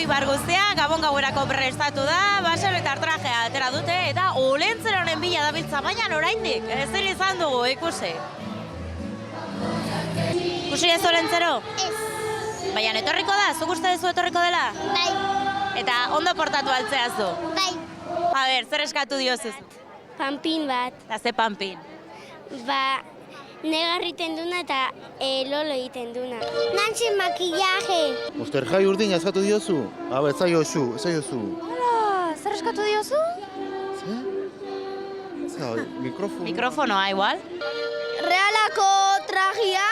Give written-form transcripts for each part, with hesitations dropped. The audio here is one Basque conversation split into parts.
elgoi bar guztia, gabon gauerako prestatu da, baser eta artrajea atera dute, eta olentzeroren bila dabiltza, baina oraindik, ezin izan dugu ikusi. Ikusi ez olentzero? Ez. Baina etorriko da, zuk uste duzu etorriko dela? Bai. Eta ondo portatu altzeaz du. Bai. A ber, zer eskatu diozuz? Panpin bat. Eta ze panpin. Ba, negar egiten duna eta lolo egiten duna. Nantxe makillaje. Oster jai urdin eskatu diozu? Ez zaiozu. Hala, zer eskatu diozu? Zer, mikrofono. Mikrofonoa, igual. Realako trajea.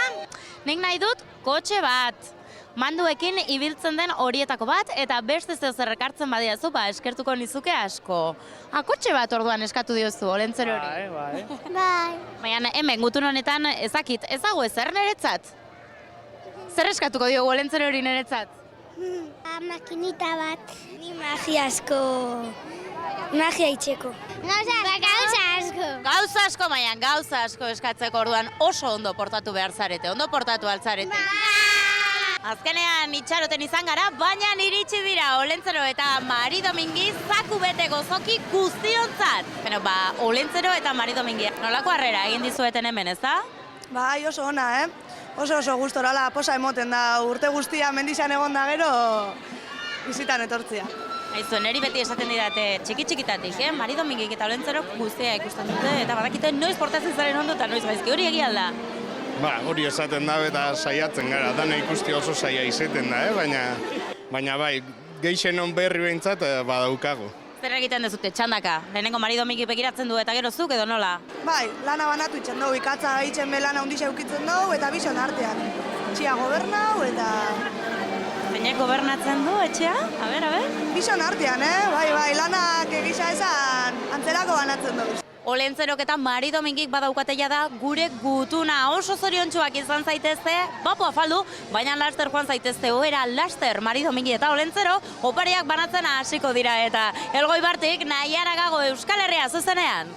Nik nahi dut kotxe bat. Manduekin ibiltzen den horietako bat, eta beste zer ekartzen badiazu, eskertuko nizuke asko. Kotxe bat orduan eskatu diozu, olentzero hori. Bai. Baina hemen gutun honetan ezakit, ezago ezer niretzat? Zer eskatuko diogu olentzero hori niretzat? Makinita bat. Ni magia asko. Magia itxeko. Gauza asko. Gauza asko, baina gauza asko eskatzeko orduan oso ondo portatu behar zarete, ondo portatu altzarete. Azkenean itxaroten izan gara, baina iritsi dira Olentzero eta Mari Domingi zaku bete gozoki guztiontzat. Bueno, Olentzero eta Mari Domingi, nolako harrera egin dizueten hemen, ez da? Bai, oso ona, Oso gustora, posa emoten da urte guztia mendizan egon da gero bizitan etortzia. Aizu, neri beti esaten didate txiki-txikitatik, Mari Domingik eta Olentzero guztia ikusten dute, eta badakite noiz portatzen zaren ondo eta noiz gaizki, hori egia da. Hori esaten da eta saiatzen gara, dana ikusti oso saia izaten da, baina bai, gehixenon berri behintzat badaukago. Zer egiten dezute, txandaka? Lehenengo Mari Domingi begiratzen du eta gero zuk edo nola? Bai, lana banatu itzen dugu, ikatza gaitzen be lana hundixa eukitzen dugu eta bizon artean. Txia gobernau eta... Zeinek gobernatzen du, etxea? A ber. Bizon artean, bai, lanak egisa esan antzerako banatzen dugu. Olentzerok eta Mari Domingik badaukateia da gure gutuna oso zoriontsuak izan zaitezte, bapo afaldu, baina laster joan zaitezte ohera laster Mari Domingi eta Olentzero opariak banatzen hasiko dira eta Elgoi Bartik Naiara Gago Euskal Herria zuzenean.